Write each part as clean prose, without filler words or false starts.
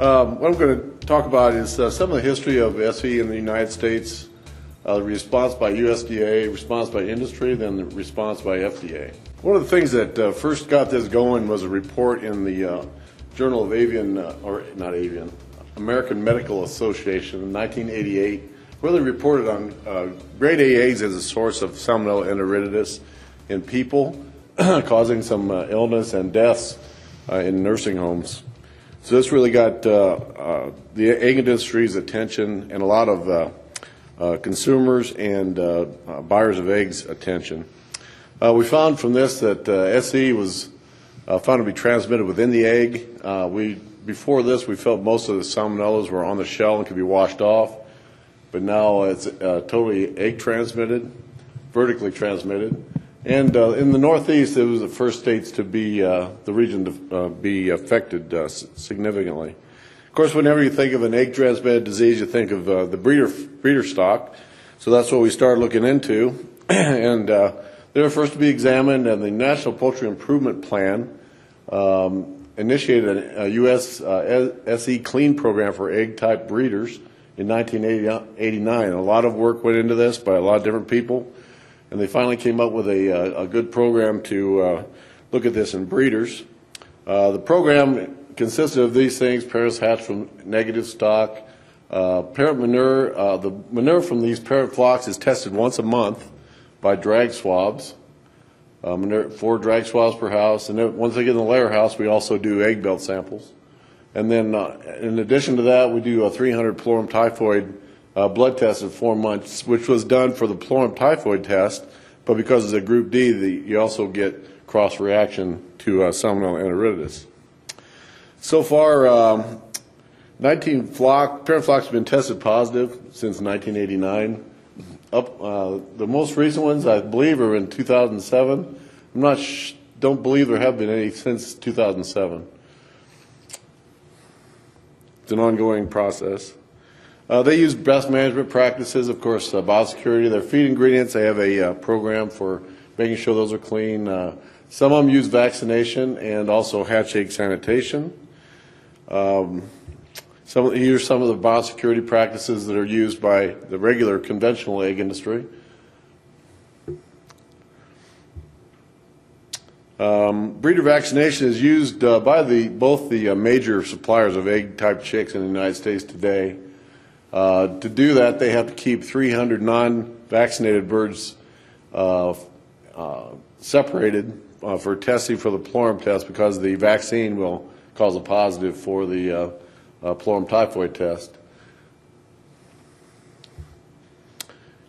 What I'm going to talk about is some of the history of SE in the United States, the response by USDA, response by industry, then the response by FDA. One of the things that first got this going was a report in the Journal of American Medical Association in 1988, where they reported on grade A eggs as a source of Salmonella enteritidis in people, causing some illness and deaths in nursing homes. So this really got the egg industry's attention and a lot of consumers and buyers of eggs' attention. We found from this that SE was found to be transmitted within the egg. Before this, we felt most of the salmonellas were on the shell and could be washed off, but now it's totally egg transmitted, vertically transmitted. And in the Northeast, it was the first states to be the region to be affected significantly. Of course, whenever you think of an egg-transmitted disease, you think of the breeder stock. So that's what we started looking into, and they were first to be examined. And the National Poultry Improvement Plan initiated a U.S. SE clean program for egg-type breeders in 1989. A lot of work went into this by a lot of different people. And they finally came up with a good program to look at this in breeders. The program consisted of these things: parents hatched from negative stock, parent manure. The manure from these parent flocks is tested once a month by drag swabs, 4 drag swabs per house. And then once they get in the layer house, we also do egg belt samples. And then in addition to that, we do a 300 pleurum typhoid blood test in 4 months, which was done for the pleurum typhoid test, but because it's a group D, you also get cross-reaction to Salmonella enteritidis. So far, 19 parent flocks have been tested positive since 1989. The most recent ones, I believe, are in 2007. Don't believe there have been any since 2007. It's an ongoing process. They use best management practices, of course, biosecurity. Their feed ingredients, they have a program for making sure those are clean. Some of them use vaccination and also hatch egg sanitation. Here's some of the biosecurity practices that are used by the regular conventional egg industry. Breeder vaccination is used by both the major suppliers of egg-type chicks in the United States today. To do that, they have to keep 300 non-vaccinated birds separated for testing for the pleurum test, because the vaccine will cause a positive for the pleurum typhoid test.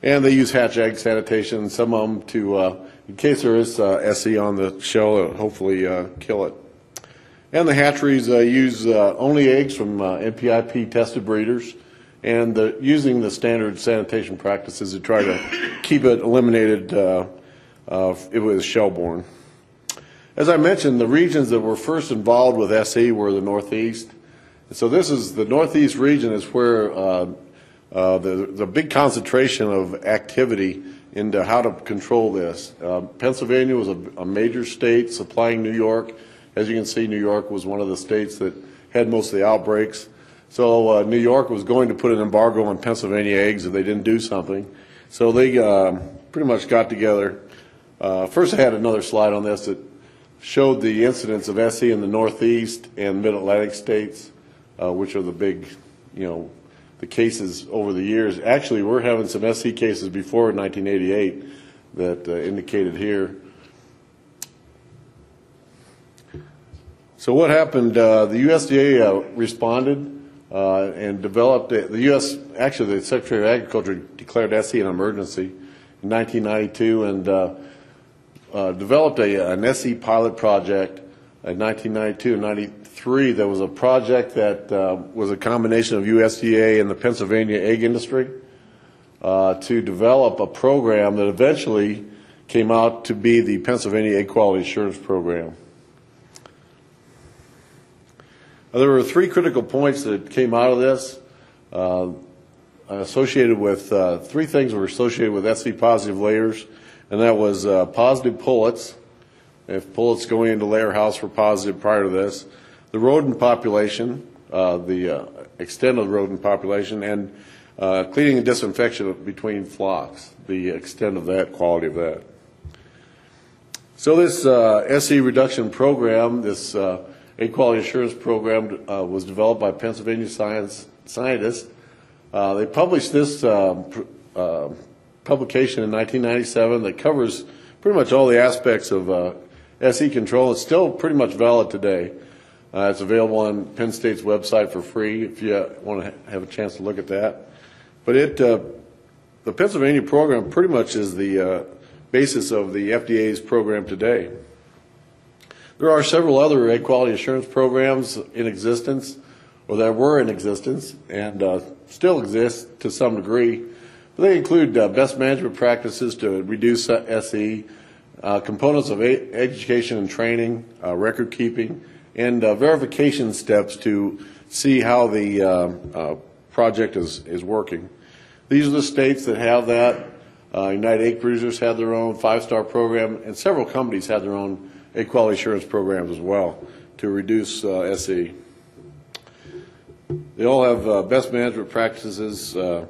And they use hatch egg sanitation, some of them to, in case there is SE on the shell, hopefully kill it. And the hatcheries use only eggs from NPIP tested breeders, and using the standard sanitation practices to try to keep it eliminated if it was shell-borne. As I mentioned, the regions that were first involved with SE were the Northeast. So the Northeast region is where the big concentration of activity into how to control this. Pennsylvania was a major state supplying New York. As you can see, New York was one of the states that had most of the outbreaks. So New York was going to put an embargo on Pennsylvania eggs if they didn't do something. So they pretty much got together. First, I had another slide on this that showed the incidence of SE in the Northeast and Mid-Atlantic states, which are the big, the cases over the years. Actually, we're having some SE cases before 1988 that indicated here. So what happened? The USDA responded and developed the Secretary of Agriculture declared SE an emergency in 1992 and developed an SE pilot project in 1992 and 93. There was a project that was a combination of USDA and the Pennsylvania egg industry to develop a program that eventually came out to be the Pennsylvania Egg Quality Assurance Program. There were 3 critical points that came out of this, associated with 3 things were associated with SE positive layers, and that was positive pullets. If pullets going into layer house were positive prior to this, the rodent population, the extent of the rodent population, and cleaning and disinfection between flocks, the extent of that, quality of that. So this SE reduction program, this egg quality assurance program, was developed by Pennsylvania scientists. They published this publication in 1997 that covers pretty much all the aspects of SE control. It's still pretty much valid today. It's available on Penn State's website for free if you want to have a chance to look at that. But the Pennsylvania program pretty much is the basis of the FDA's program today. There are several other egg quality assurance programs in existence, or that were in existence, and still exist to some degree. They include best management practices to reduce SE, components of education and training, record keeping, and verification steps to see how the project is working. These are the states that have that. United Egg Producers had their own 5-star program, and several companies had their own egg quality assurance programs as well to reduce SE. They all have best management practices. You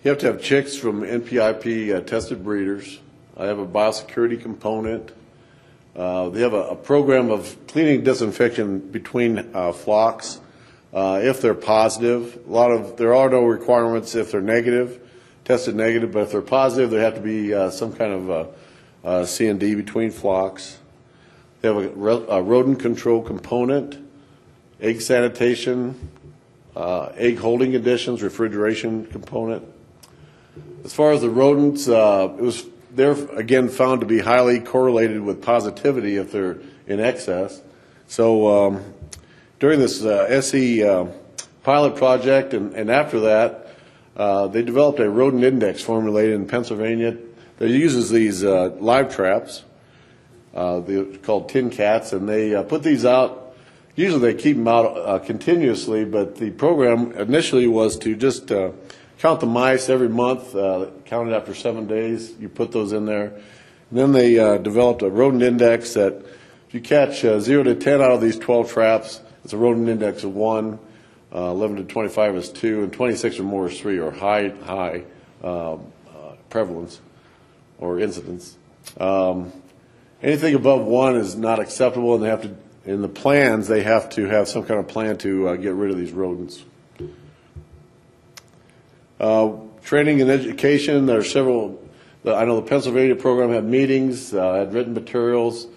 have to have chicks from NPIP tested breeders. I have a biosecurity component. They have a program of cleaning and disinfection between flocks if they're positive. There are no requirements if they're negative, tested negative, but if they're positive, there have to be some kind of C&D between flocks. They have a rodent control component, egg sanitation, egg holding conditions, refrigeration component. As far as the rodents, they're again found to be highly correlated with positivity if they're in excess. So during this SE pilot project and after that, they developed a rodent index formulated in Pennsylvania that uses these live traps. They're called tin cats, and they put these out. Usually they keep them out continuously, but the program initially was to just count the mice every month, counted after 7 days. You put those in there. And then they developed a rodent index that if you catch 0 to 10 out of these 12 traps, it's a rodent index of 1, 11 to 25 is 2, and 26 or more is 3, or high prevalence or incidence. Anything above 1 is not acceptable, and they have to, in the plans, they have to have some kind of plan to get rid of these rodents. Training and education, there are several. I know the Pennsylvania program had meetings, had written materials.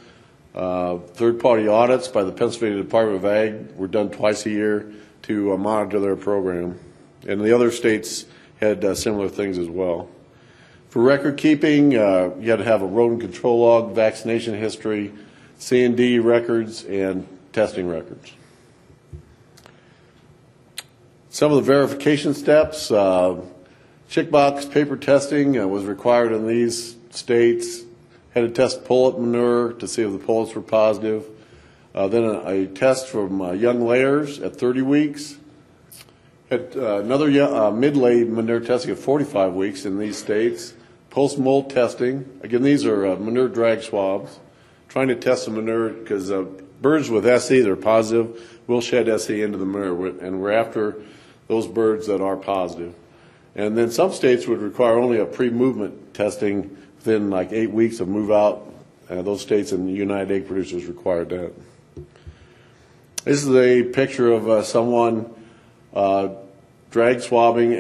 Third-party audits by the Pennsylvania Department of Ag were done twice a year to monitor their program. And the other states had similar things as well. For record keeping, you had to have a rodent control log, vaccination history, C&D records, and testing records. Some of the verification steps, chick box paper testing was required in these states. Had to test pullet manure to see if the pullets were positive. Then a test from young layers at 30 weeks. Had another mid-lay manure testing at 45 weeks in these states. Post-molt testing. Again, these are manure drag swabs. Trying to test the manure because birds with SE that are positive will shed SE into the manure, and we're after those birds that are positive. And then some states would require only a pre-movement testing within like 8 weeks of move out. Those states and the United Egg Producers required that. This is a picture of someone drag swabbing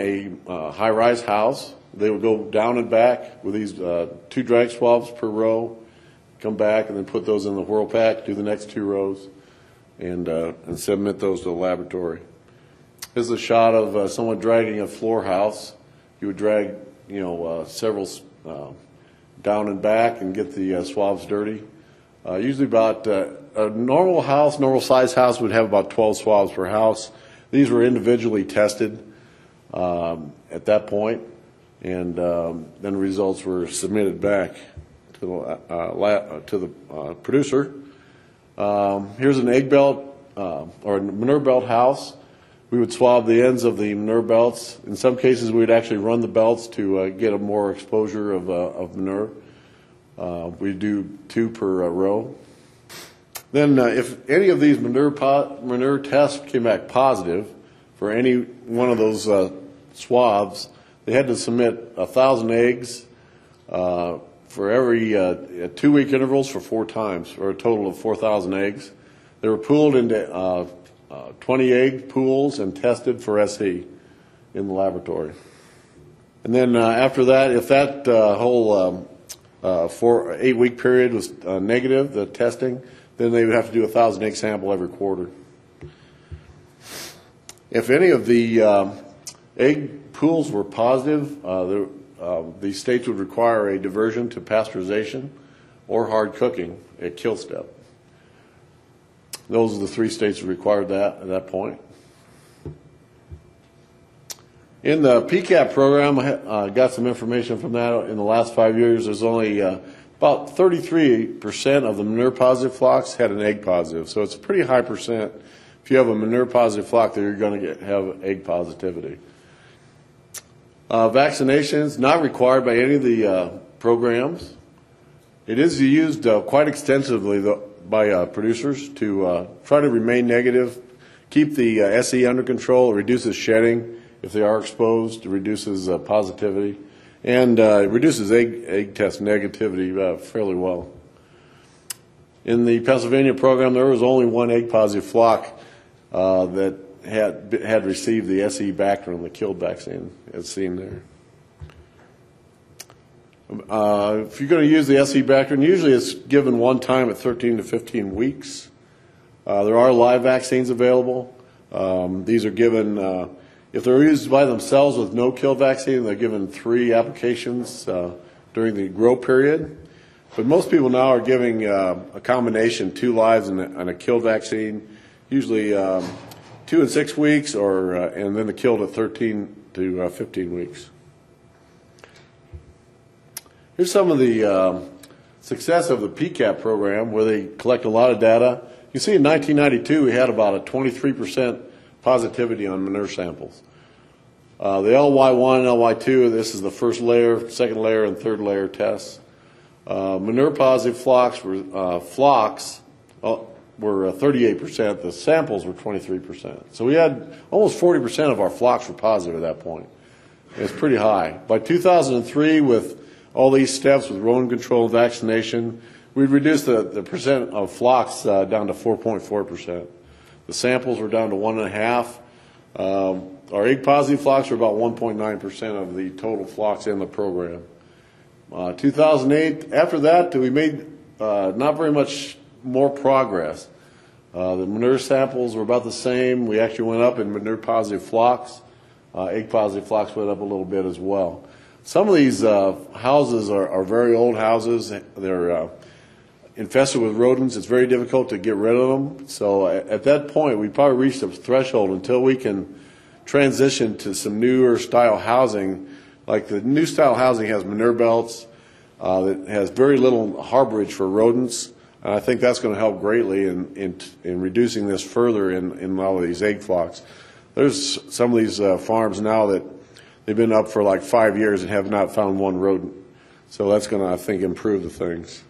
a high-rise house. They would go down and back with these 2 drag swabs per row, come back and then put those in the whirl pack, do the next 2 rows, and submit those to the laboratory. This is a shot of someone dragging a floor house. You would drag, several down and back and get the swabs dirty. Usually about a normal size house would have about 12 swabs per house. These were individually tested at that point, and then the results were submitted back to the producer. Here's an egg belt or a manure belt house. We would swab the ends of the manure belts. In some cases, we would actually run the belts to get a more exposure of manure. We do 2 per row. Then if any of these manure tests came back positive for any one of those swabs, they had to submit 1,000 eggs for every 2-week intervals for 4 times, or a total of 4,000 eggs. They were pooled into 20 egg pools and tested for SE in the laboratory. And then after that, if that whole 8-week period was negative, the testing, then they would have to do a 1,000 egg sample every quarter. If any of the egg pools were positive, the states would require a diversion to pasteurization or hard cooking at kill step. Those are the 3 states that required that at that point. In the PCAP program, I got some information from that. In the last 5 years, there's only about 33% of the manure-positive flocks had an egg positive. So it's a pretty high percent. If you have a manure-positive flock, that you're going to have egg positivity. Vaccinations, not required by any of the programs. It is used quite extensively by producers to try to remain negative, keep the SE under control. It reduces shedding if they are exposed. It reduces positivity, and it reduces egg test negativity fairly well. In the Pennsylvania program, there was only 1 egg positive flock that had received the SE Bactrim, the killed vaccine, as seen there. If you're going to use the SE Bactrim, usually it's given 1 time at 13 to 15 weeks. There are live vaccines available. These are given, if they're used by themselves with no kill vaccine, they're given 3 applications during the grow period. But most people now are giving a combination, 2 lives and a kill vaccine, usually 2 and 6 weeks, or and then the killed at 13 to 15 weeks. Here's some of the success of the PCAP program, where they collect a lot of data. You see in 1992 we had about a 23% positivity on manure samples. The LY1 and LY2, this is the first layer, 2nd layer, and 3rd layer tests. Manure positive flocks were 38%, the samples were 23%. So we had almost 40% of our flocks were positive at that point. It's pretty high. By 2003, with all these steps with rodent control and vaccination, we'd reduced the percent of flocks down to 4.4%. The samples were down to 1.5%. Our egg positive flocks were about 1.9% of the total flocks in the program. 2008, after that, we made not very much more progress. The manure samples were about the same. We actually went up in manure positive flocks. Egg positive flocks went up a little bit as well. Some of these houses are very old houses. They're infested with rodents. It's very difficult to get rid of them. So at that point, we probably reached a threshold until we can transition to some newer style housing. Like the new style housing has manure belts that has very little harborage for rodents. And I think that's going to help greatly in reducing this further in all of these egg flocks. There's some of these farms now that they've been up for like 5 years and have not found 1 rodent. So that's going to, I think, improve the things.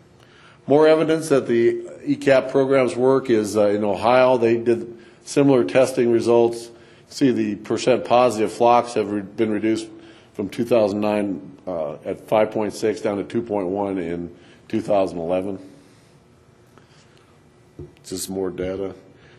More evidence that the ECAP programs work is in Ohio. They did similar testing results. See the percent positive flocks have been reduced from 2009 at 5.6 down to 2.1 in 2011. Just more data.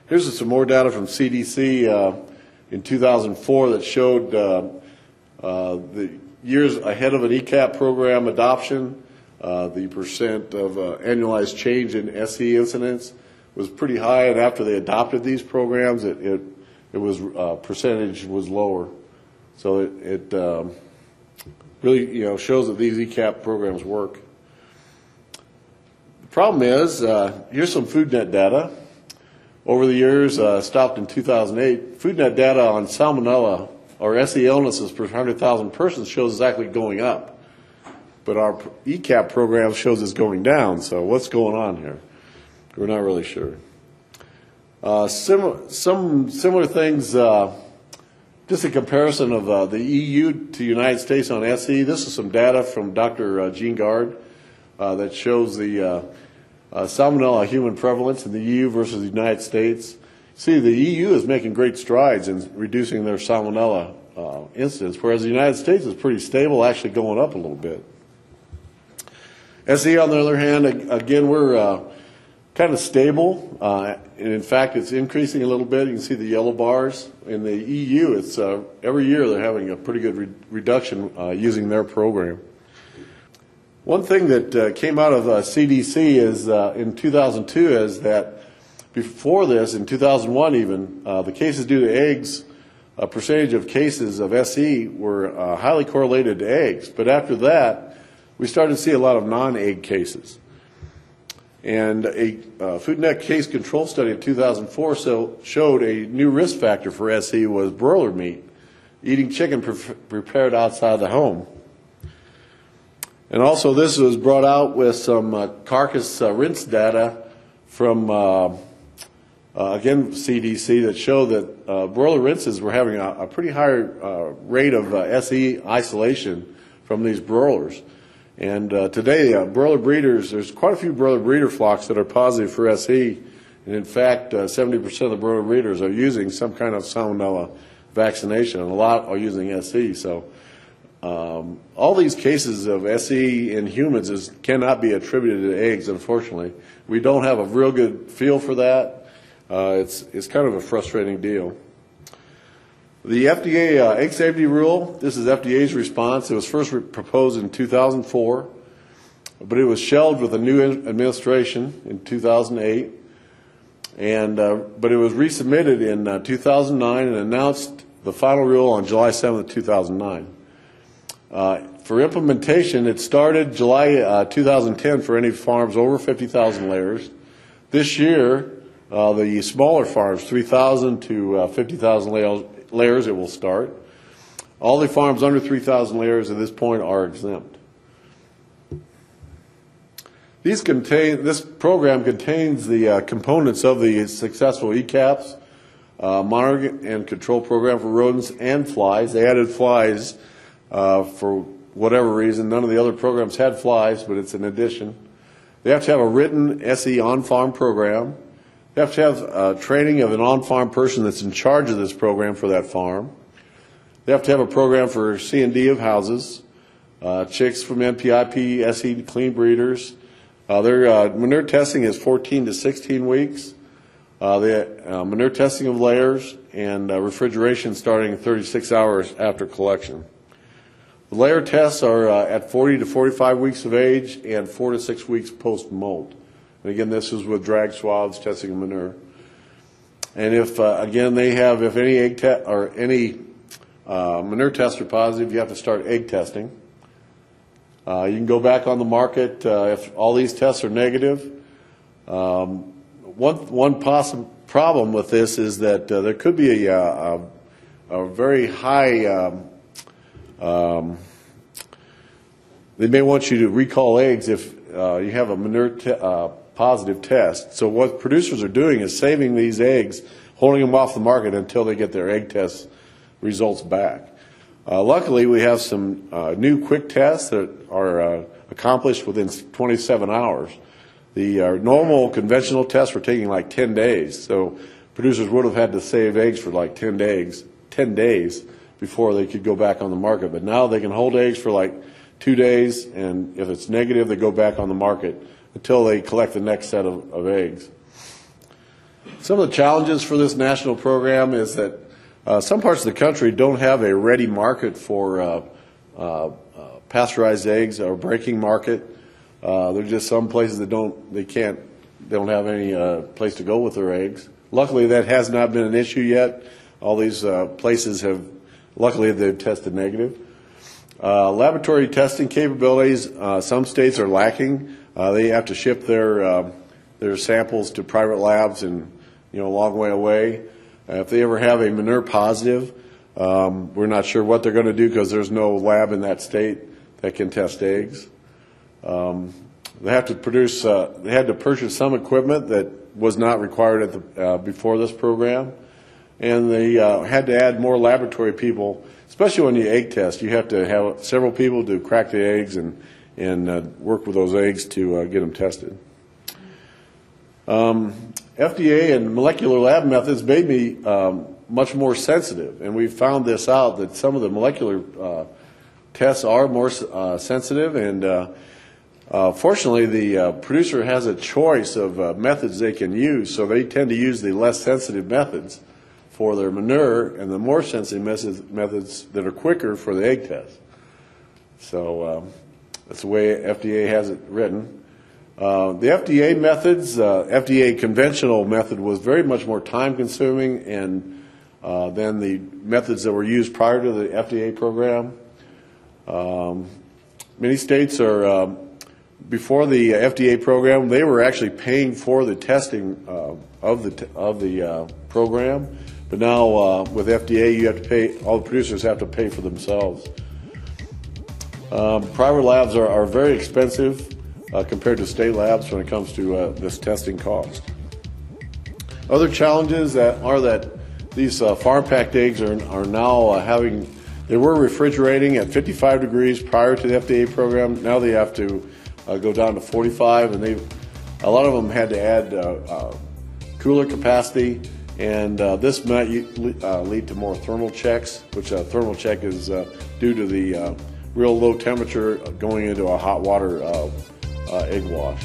Here's some more data from CDC in 2004 that showed the years ahead of an ECAP program adoption, the percent of annualized change in SE incidence was pretty high, and after they adopted these programs, it was percentage was lower. So it really shows that these ECAP programs work. The problem is, here's some FoodNet data. Over the years, stopped in 2008, FoodNet data on Salmonella or SE illnesses per 100,000 persons shows it's actually going up. But our ECAP program shows it's going down. So what's going on here? We're not really sure. Some similar things, just a comparison of the EU to United States on SE. This is some data from Dr. Gingerich that shows the Salmonella human prevalence in the EU versus the United States. See, the EU is making great strides in reducing their Salmonella incidence, whereas the United States is pretty stable, actually going up a little bit. SE, on the other hand, again, we're kind of stable, and in fact, it's increasing a little bit. You can see the yellow bars. In the EU, it's every year they're having a pretty good reduction using their program. One thing that came out of CDC is in 2002 is that before this, in 2001 even, the cases due to eggs, a percentage of cases of SE were highly correlated to eggs. But after that, we started to see a lot of non-egg cases. And a Food and Net case control study in 2004 showed a new risk factor for SE was broiler meat, eating chicken prepared outside the home. And also this was brought out with some carcass rinse data from, again, CDC that showed that broiler rinses were having a pretty high rate of SE isolation from these broilers. And today, broiler breeders, there's quite a few broiler breeder flocks that are positive for SE. And in fact, 70% of the broiler breeders are using some kind of Salmonella vaccination, and a lot are using SE. So all these cases of SE in humans cannot be attributed to eggs, unfortunately. We don't have a real good feel for that. It's kind of a frustrating deal. The FDA egg safety rule, this is FDA's response. It was first proposed in 2004, but it was shelved with a new administration in 2008. But it was resubmitted in 2009 and announced the final rule on July 7th, 2009. For implementation, it started July 2010 for any farms over 50,000 layers. This year, the smaller farms, 3,000 to 50,000 layers, it will start. All the farms under 3,000 layers at this point are exempt. This program contains the components of the successful ECAPS, monitoring and control program for rodents and flies. They added flies for whatever reason. None of the other programs had flies, but it's an addition. They have to have a written SE on-farm program. They have to have training of an on-farm person that's in charge of this program for that farm. They have to have a program for C&D of houses, chicks from NPIP, SE clean breeders. Their manure testing is 14 to 16 weeks. The manure testing of layers and refrigeration starting 36 hours after collection. The layer tests are at 40 to 45 weeks of age and 4 to 6 weeks post-molt. And again, this is with drag swabs testing of manure. And if again if any egg or any manure tests are positive, you have to start egg testing. You can go back on the market if all these tests are negative. One possible problem with this is that there could be a very high. They may want you to recall eggs if you have a manure positive test. So what producers are doing is saving these eggs, holding them off the market until they get their egg test results back. Luckily, we have some new quick tests that are accomplished within 27 hours. The normal conventional tests were taking like 10 days, so producers would have had to save eggs for like 10 days before they could go back on the market. But now they can hold eggs for like 2 days, and if it's negative, they go back on the market until they collect the next set of eggs. Some of the challenges for this national program is that some parts of the country don't have a ready market for pasteurized eggs or breaking market. There's just some places that they don't have any place to go with their eggs. Luckily, that has not been an issue yet. All these places luckily they've tested negative. Laboratory testing capabilities, some states are lacking. They have to ship their samples to private labs and a long way away. If they ever have a manure positive, we're not sure what they're going to do because there's no lab in that state that can test eggs. They have to produce. They had to purchase some equipment that was not required before this program, and they had to add more laboratory people. Especially when you egg test, you have to have several people to crack the eggs and work with those eggs to get them tested. FDA and molecular lab methods made me much more sensitive, and we found this out, that some of the molecular tests are more sensitive, and fortunately the producer has a choice of methods they can use, so they tend to use the less sensitive methods for their manure and the more sensitive methods that are quicker for the egg test. So that's the way FDA has it written. The FDA methods, FDA conventional method was very much more time consuming and than the methods that were used prior to the FDA program. Many states are, before the FDA program, they were actually paying for the testing of the program, but now with FDA, you have to pay, all the producers have to pay for themselves. Private labs are very expensive compared to state labs when it comes to this testing cost. Other challenges are that these farm packed eggs are now they were refrigerating at 55 degrees prior to the FDA program. Now they have to go down to 45, and a lot of them had to add cooler capacity, and this might lead to more thermal checks, which a thermal check is due to the real low temperature going into a hot water egg wash.